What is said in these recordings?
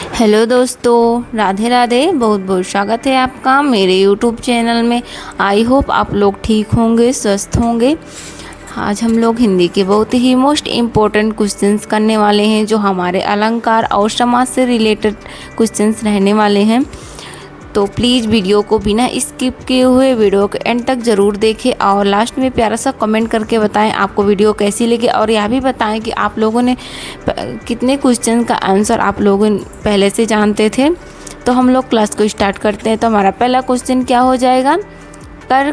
Hello दोस्तों, राधे राधे। बहुत बहुत स्वागत है आपका मेरे यूट्यूब चैनल में। आई होप आप लोग ठीक होंगे, स्वस्थ होंगे। आज हम लोग हिंदी के बहुत ही मोस्ट इम्पोर्टेंट क्वेश्चंस करने वाले हैं, जो हमारे अलंकार और समास से रिलेटेड क्वेश्चंस रहने वाले हैं। तो प्लीज़ वीडियो को बिना स्किप किए हुए वीडियो के एंड तक ज़रूर देखें और लास्ट में प्यारा सा कमेंट करके बताएं आपको वीडियो कैसी लगी, और यह भी बताएं कि आप लोगों ने कितने क्वेश्चन का आंसर आप लोगों पहले से जानते थे। तो हम लोग क्लास को स्टार्ट करते हैं। तो हमारा पहला क्वेश्चन क्या हो जाएगा? कर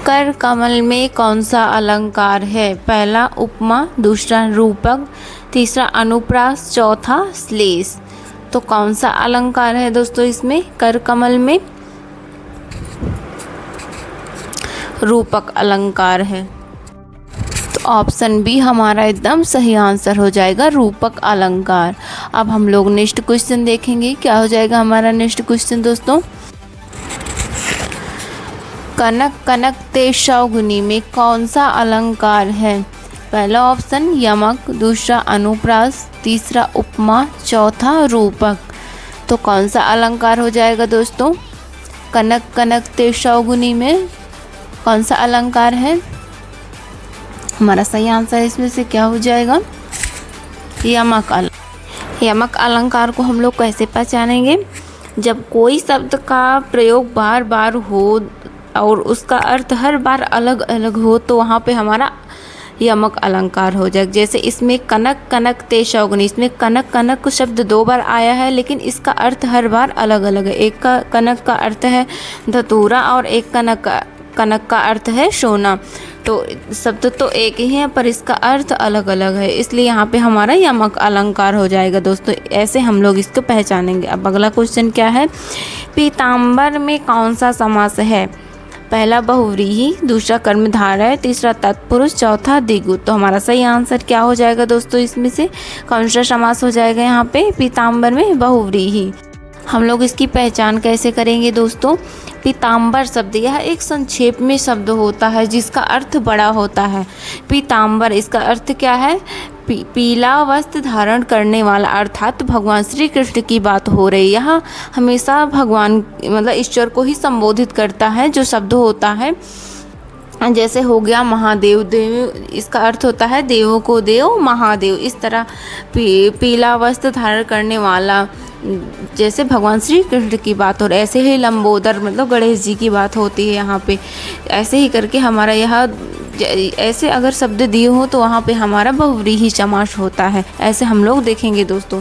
कर कमल में कौन सा अलंकार है? पहला उपमा, दूसरा रूपक, तीसरा अनुप्रास, चौथा श्लेष। तो कौन सा अलंकार है दोस्तों इसमें? कर कमल में रूपक अलंकार है। तो ऑप्शन बी हमारा एकदम सही आंसर हो जाएगा, रूपक अलंकार। अब हम लोग नेक्स्ट क्वेश्चन देखेंगे। क्या हो जाएगा हमारा नेक्स्ट क्वेश्चन दोस्तों? कनक कनक ते शौगुनी में कौन सा अलंकार है? पहला ऑप्शन यमक, दूसरा अनुप्रास, तीसरा उपमा, चौथा रूपक। तो कौन सा अलंकार हो जाएगा दोस्तों? कनक कनक ते शौगुनी में कौन सा अलंकार है? हमारा सही आंसर इसमें से क्या हो जाएगा? यमक। यमक अलंकार को हम लोग कैसे पहचानेंगे? जब कोई शब्द का प्रयोग बार बार हो और उसका अर्थ हर बार अलग अलग हो, तो वहाँ पे हमारा यमक अलंकार हो जाएगा। जैसे इसमें कनक कनक ते शौगुनी, इसमें कनक कनक शब्द 2 बार आया है, लेकिन इसका अर्थ हर बार अलग अलग है। एक का कनक का अर्थ है धतूरा और एक कनक का अर्थ है सोना। तो शब्द तो एक ही है पर इसका अर्थ अलग अलग है, इसलिए यहाँ पे हमारा यमक अलंकार हो जाएगा दोस्तों। ऐसे हम लोग इसको पहचानेंगे। अब अगला क्वेश्चन क्या है? पीताम्बर में कौन सा समास है? पहला बहुव्रीहि, दूसरा कर्मधारय, तीसरा तत्पुरुष, चौथा द्विगु। तो हमारा सही आंसर क्या हो जाएगा दोस्तों? इसमें से कौन सा समास हो जाएगा यहाँ पे? पीताम्बर में बहुव्रीहि। हम लोग इसकी पहचान कैसे करेंगे दोस्तों? पीताम्बर शब्द यह एक संक्षेप में शब्द होता है जिसका अर्थ बड़ा होता है। पीताम्बर, इसका अर्थ क्या है? पीला वस्त्र धारण करने वाला, अर्थात भगवान श्री कृष्ण की बात हो रही है। यह हमेशा भगवान मतलब ईश्वर को ही संबोधित करता है जो शब्द होता है। जैसे हो गया महादेव, देव इसका अर्थ होता है देवों को देव, महादेव। इस तरह पीला वस्त्र धारण करने वाला, जैसे भगवान श्री कृष्ण की बात हो रही, ऐसे ही लंबोदर मतलब गणेश जी की बात होती है यहाँ पे। ऐसे ही करके हमारा यह ऐसे अगर शब्द दिए हो तो वहाँ पे हमारा बहुव्रीहि समास होता है। ऐसे हम लोग देखेंगे दोस्तों।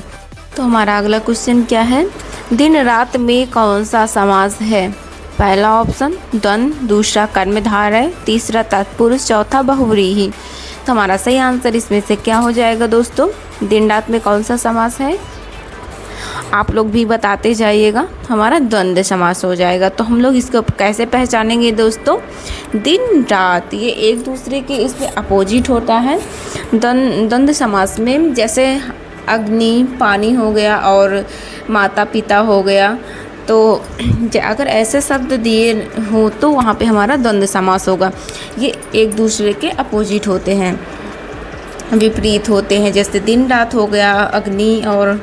तो हमारा अगला क्वेश्चन क्या है? दिन रात में कौन सा समास है? पहला ऑप्शन द्वंद्व, दूसरा कर्मधारय, तीसरा तत्पुरुष, चौथा बहुव्रीहि। तो हमारा सही आंसर इसमें से क्या हो जाएगा दोस्तों? दिन रात में कौन सा समास है? आप लोग भी बताते जाइएगा। हमारा द्वंद्व समास हो जाएगा। तो हम लोग इसको कैसे पहचानेंगे दोस्तों? दिन रात ये एक दूसरे के इसमें अपोजिट होता है। द्वंद्व समास में जैसे अग्नि पानी हो गया और माता पिता हो गया, तो अगर ऐसे शब्द दिए हो तो वहाँ पे हमारा द्वंद्व समास होगा। ये एक दूसरे के अपोजिट होते हैं, विपरीत होते हैं। जैसे दिन रात हो गया, अग्नि और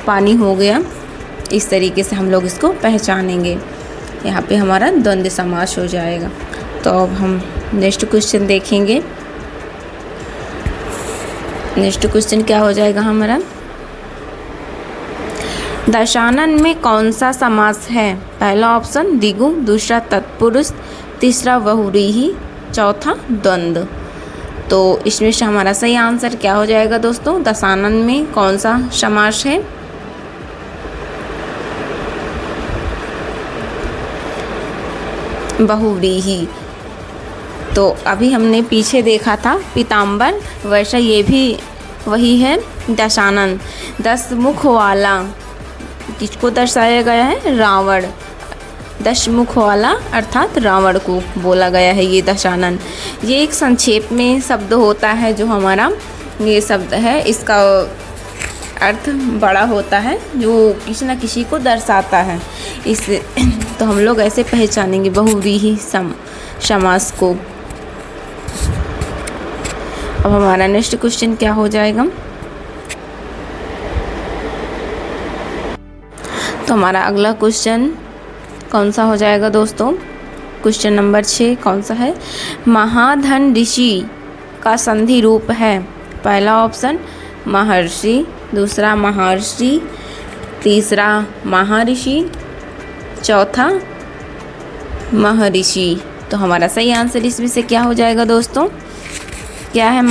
पानी हो गया। इस तरीके से हम लोग इसको पहचानेंगे। यहाँ पे हमारा द्वंद्व समास हो जाएगा। तो अब हम नेक्स्ट क्वेश्चन देखेंगे। नेक्स्ट क्वेश्चन क्या हो जाएगा हमारा? दशानन में कौन सा समास है? पहला ऑप्शन द्विगु, दूसरा तत्पुरुष, तीसरा बहुव्रीहि, चौथा द्वंद्व। तो इसमें से हमारा सही आंसर क्या हो जाएगा दोस्तों? दशानन में कौन सा समास है? बहुव्रीहि। तो अभी हमने पीछे देखा था पीताम्बर, वैसा ये भी वही है दशानन। 10 मुख वाला किसको दर्शाया गया है? रावण। 10 मुख वाला अर्थात रावण को बोला गया है ये दशानन। ये एक संक्षेप में शब्द होता है जो हमारा ये शब्द है, इसका अर्थ बड़ा होता है जो किसी न किसी को दर्शाता है। इस तो हम लोग ऐसे पहचानेंगे बहुव्रीहि समास को। अब हमारा नेक्स्ट क्वेश्चन क्या हो जाएगा? तो हमारा अगला क्वेश्चन कौन सा हो जाएगा दोस्तों? क्वेश्चन नंबर 6 कौन सा है? महाधन ऋषि का संधि रूप है। पहला ऑप्शन महर्षि, दूसरा महर्षि, तीसरा महर्षि, चौथा महर्षि। तो हमारा सही आंसर इसमें से क्या हो जाएगा दोस्तों? क्या है?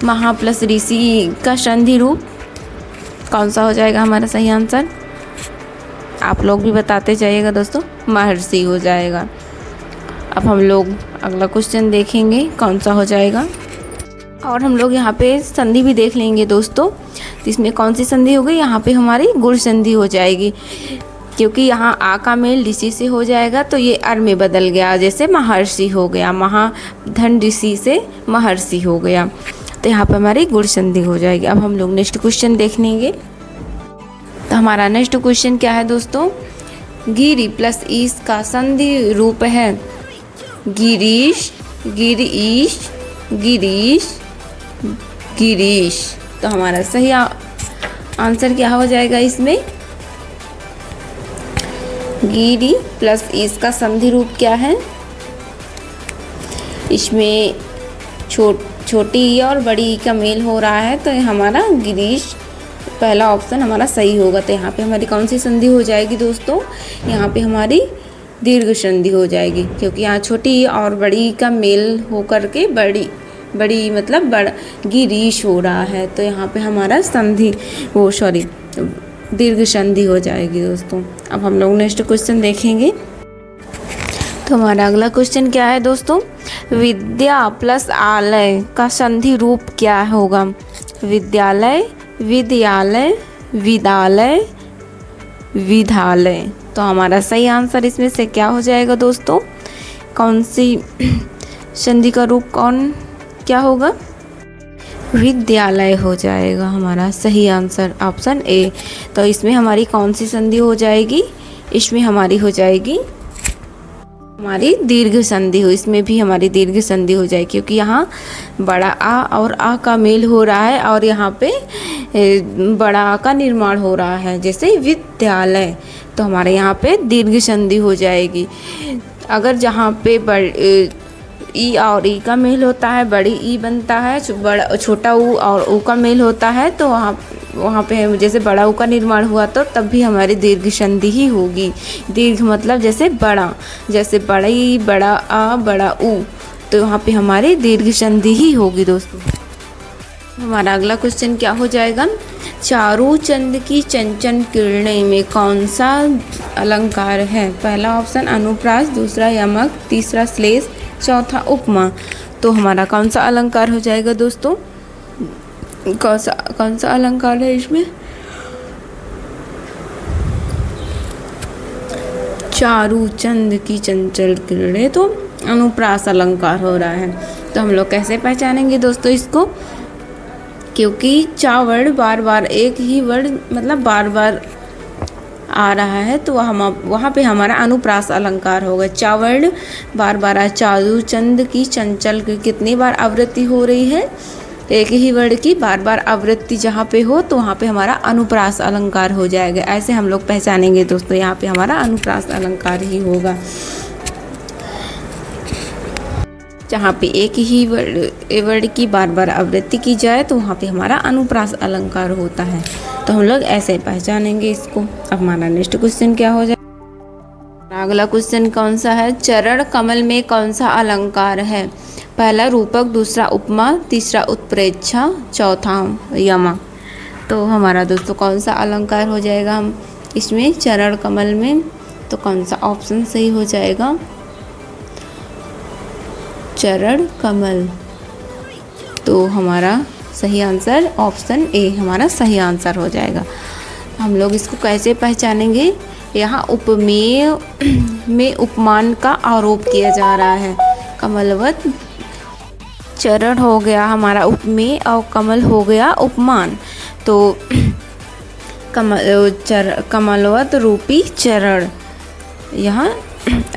महा प्लस ऋषि का संधि रूप कौन सा हो जाएगा हमारा सही आंसर? आप लोग भी बताते जाइएगा दोस्तों। महर्षि हो जाएगा। अब हम लोग अगला क्वेश्चन देखेंगे कौन सा हो जाएगा, और हम लोग यहाँ पे संधि भी देख लेंगे दोस्तों। तो इसमें कौन सी संधि हो गई? यहाँ पे हमारी गुण संधि हो जाएगी, क्योंकि यहाँ आ का मेल ऋषि से हो जाएगा तो ये अर में बदल गया, जैसे महर्षि हो गया, महाधन ऋषि से महर्षि हो गया, तो यहाँ पे हमारी गुण संधि हो जाएगी। अब हम लोग नेक्स्ट क्वेश्चन देख लेंगे। तो हमारा नेक्स्ट क्वेश्चन क्या है दोस्तों? गिरि प्लस ईश का संधि रूप है। गिरीश, गिरीश, गिरीश, गिरीश। तो हमारा सही आंसर क्या हो जाएगा इसमें? गिरि प्लस ईश का संधि रूप क्या है? इसमें छोटी ई और बड़ी ई का मेल हो रहा है, तो हमारा गिरीश पहला ऑप्शन हमारा सही होगा। तो यहाँ पे हमारी कौन सी संधि हो जाएगी दोस्तों? यहाँ पे हमारी दीर्घ संधि हो जाएगी, क्योंकि यहाँ छोटी ई और बड़ी ई का मेल होकर के बड़ी मतलब बड़ा गिरीश हो रहा है, तो यहाँ पे हमारा दीर्घ संधि हो जाएगी दोस्तों। अब हम लोग नेक्स्ट क्वेश्चन देखेंगे। तो हमारा अगला क्वेश्चन क्या है दोस्तों? विद्या प्लस आलय का संधि रूप क्या होगा? विद्यालय, विद्यालय, विद्यालय, विद्यालय। तो हमारा सही आंसर इसमें से क्या हो जाएगा दोस्तों? कौन सी संधि का रूप क्या होगा? विद्यालय हो जाएगा हमारा सही आंसर, ऑप्शन ए। तो इसमें हमारी कौन सी संधि हो जाएगी? इसमें हमारी हो जाएगी हमारी दीर्घ संधि हो। इसमें भी हमारी दीर्घ संधि हो जाएगी, क्योंकि यहाँ बड़ा आ और आ का मेल हो रहा है और यहाँ पे बड़ा आ का निर्माण हो रहा है, जैसे विद्यालय। तो हमारे यहाँ पे दीर्घ संधि हो जाएगी। अगर जहाँ पे ई और ई का मेल होता है, बड़ी ई बनता है, छोटा ऊ और ऊ का मेल होता है, तो वहाँ पे जैसे बड़ा ऊ का निर्माण हुआ तो तब भी हमारी दीर्घ संधि ही होगी। दीर्घ मतलब जैसे बड़ी, बड़ा आ, बड़ा ऊ, तो वहाँ पे हमारी दीर्घ संधि ही होगी दोस्तों। हमारा अगला क्वेश्चन क्या हो जाएगा? चारू चंद की चंचल किरणें में कौन सा अलंकार है? पहला ऑप्शन अनुप्रास, दूसरा यमक, तीसरा श्लेष, चौथा उपमा। तो हमारा कौन सा अलंकार हो जाएगा दोस्तों? कौन सा अलंकार है इसमें? चारू चंद की चंचल किरणें, तो अनुप्रास अलंकार हो रहा है। तो हम लोग कैसे पहचानेंगे दोस्तों इसको? क्योंकि चा वर्ड बार बार एक ही वर्ड मतलब बार बार आ रहा है, तो वहाँ पे हमारा अनुप्रास अलंकार होगा। चा वर्ड बार बार चारू चंद की चंचल की कितनी बार आवृत्ति हो रही है? एक ही वर्ड की बार बार आवृत्ति जहाँ पे हो तो वहाँ पे हमारा अनुप्रास अलंकार हो जाएगा। ऐसे हम लोग पहचानेंगे दोस्तों, यहाँ पे हमारा अनुप्रास अलंकार ही होगा। जहाँ पे एक ही वर्ड की बार बार आवृत्ति की जाए तो वहाँ पे हमारा अनुप्रास अलंकार होता है। तो हम लोग ऐसे पहचानेंगे इसको। अब हमारा नेक्स्ट क्वेश्चन क्या हो जाए? अगला क्वेश्चन कौन सा है? चरण कमल में कौन सा अलंकार है? पहला रूपक, दूसरा उपमा, तीसरा उत्प्रेक्षा, चौथा यमक। तो हमारा दोस्तों कौन सा अलंकार हो जाएगा हम इसमें चरण कमल में? तो कौन सा ऑप्शन सही हो जाएगा? चरण कमल। तो हमारा सही आंसर ऑप्शन ए हमारा सही आंसर हो जाएगा। हम लोग इसको कैसे पहचानेंगे? यहाँ उपमेय में उपमान का आरोप किया जा रहा है। कमलवत चरण हो गया हमारा उपमेय और कमल हो गया उपमान। तो कमलवत रूपी चरण यहाँ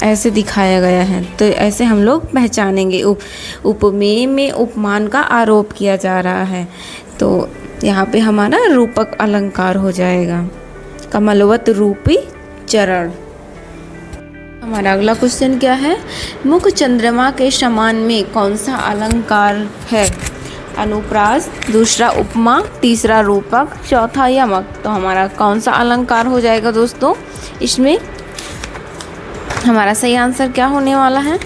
ऐसे दिखाया गया है, तो ऐसे हम लोग पहचानेंगे। उपमेय में उपमान का आरोप किया जा रहा है, तो यहाँ पे हमारा रूपक अलंकार हो जाएगा। कमलवत रूपी चरण। हमारा अगला क्वेश्चन क्या है, मुख चंद्रमा के समान में कौन सा अलंकार है? अनुप्रास, दूसरा उपमा, तीसरा रूपक, चौथा यमक। तो हमारा कौन सा अलंकार हो जाएगा दोस्तों? इसमें हमारा सही आंसर क्या होने वाला है?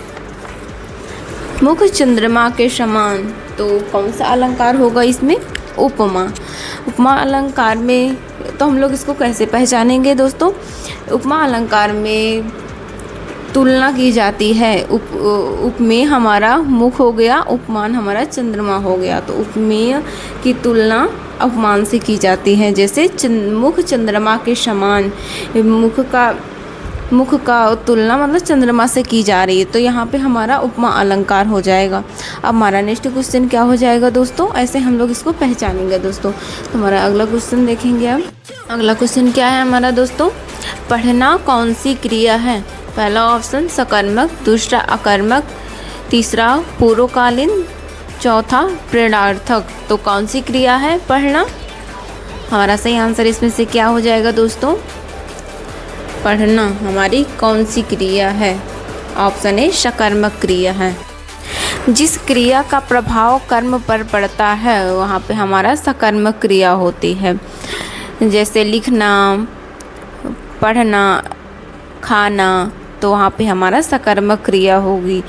मुख चंद्रमा के समान। तो कौन सा अलंकार होगा इसमें? उपमा। उपमा अलंकार में तो हम लोग इसको कैसे पहचानेंगे दोस्तों? उपमा अलंकार में तुलना की जाती है। उप में हमारा मुख हो गया, उपमान हमारा चंद्रमा हो गया। तो उपमेय की तुलना उपमान से की जाती है। जैसे मुख चंद्रमा के समान, मुख का तुलना मतलब चंद्रमा से की जा रही है, तो यहाँ पे हमारा उपमा अलंकार हो जाएगा। अब हमारा नेक्स्ट क्वेश्चन क्या हो जाएगा दोस्तों? ऐसे हम लोग इसको पहचानेंगे दोस्तों। तो हमारा अगला क्वेश्चन देखेंगे। अब अगला क्वेश्चन क्या है हमारा दोस्तों? पढ़ना कौन सी क्रिया है? पहला ऑप्शन सकर्मक, दूसरा अकर्मक, तीसरा पूर्वकालीन, चौथा प्रेरणार्थक। तो कौन सी क्रिया है पढ़ना? हमारा सही आंसर इसमें से क्या हो जाएगा दोस्तों? पढ़ना हमारी कौन सी क्रिया है? ऑप्शन ए सकर्मक क्रिया है। जिस क्रिया का प्रभाव कर्म पर पड़ता है वहाँ पे हमारा सकर्मक क्रिया होती है। जैसे लिखना, पढ़ना, खाना, तो वहाँ पे हमारा सकर्मक क्रिया होगी।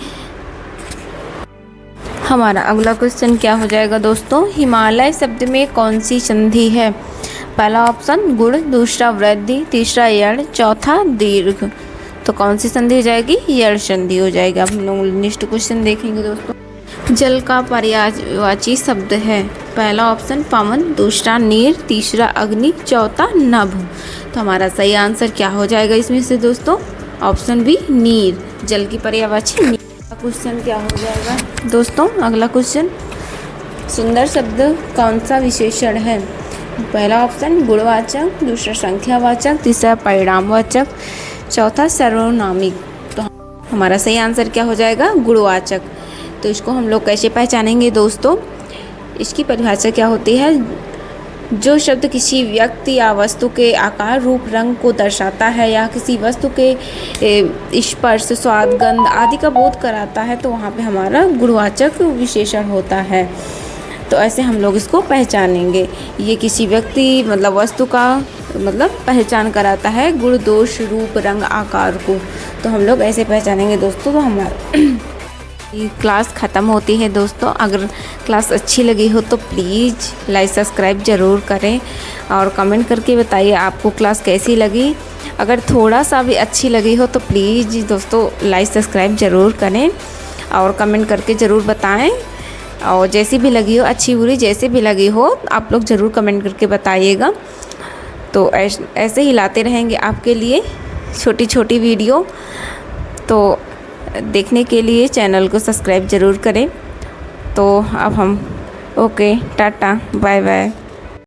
हमारा अगला क्वेश्चन क्या हो जाएगा दोस्तों? हिमालय शब्द में कौन सी संधि है? पहला ऑप्शन गुण, दूसरा वृद्धि, तीसरा यण, चौथा दीर्घ। तो कौन सी संधि हो जाएगी? यण संधि हो जाएगी। अब हम लोग नेक्स्ट क्वेश्चन देखेंगे दोस्तों। जल का पर्यायवाची शब्द है। पहला ऑप्शन पवन, दूसरा नीर, तीसरा अग्नि, चौथा नभ। तो हमारा सही आंसर क्या हो जाएगा इसमें से दोस्तों? ऑप्शन बी नीर, जल की पर्यायवाची नीर। क्वेश्चन क्या हो जाएगा दोस्तों? अगला क्वेश्चन, सुंदर शब्द कौन सा विशेषण है? पहला ऑप्शन गुणवाचक, दूसरा संख्यावाचक, तीसरा परिणामवाचक, चौथा सर्वनामिक। तो हमारा सही आंसर क्या हो जाएगा? गुणवाचक। तो इसको हम लोग कैसे पहचानेंगे दोस्तों? इसकी परिभाषा क्या होती है? जो शब्द किसी व्यक्ति या वस्तु के आकार, रूप, रंग को दर्शाता है या किसी वस्तु के स्पर्श, स्वाद, गंध आदि का बोध कराता है, तो वहाँ पे हमारा गुणवाचक विशेषण होता है। तो ऐसे हम लोग इसको पहचानेंगे। ये किसी व्यक्ति मतलब वस्तु का मतलब पहचान कराता है, गुण, दोष, रूप, रंग, आकार को। तो हम लोग ऐसे पहचानेंगे दोस्तों। तो हमारा क्लास ख़त्म होती है दोस्तों। अगर क्लास अच्छी लगी हो तो प्लीज़ लाइक सब्सक्राइब ज़रूर करें और कमेंट करके बताइए आपको क्लास कैसी लगी। अगर थोड़ा सा भी अच्छी लगी हो तो प्लीज़ दोस्तों लाइक सब्सक्राइब ज़रूर करें और कमेंट करके ज़रूर बताएं। और जैसी भी लगी हो, अच्छी बुरी जैसे भी लगी हो, आप लोग ज़रूर कमेंट करके बताइएगा। तो ऐसे ही लाते रहेंगे आपके लिए छोटी छोटी वीडियो। तो देखने के लिए चैनल को सब्सक्राइब ज़रूर करें। तो अब हम ओके, टाटा, बाय बाय।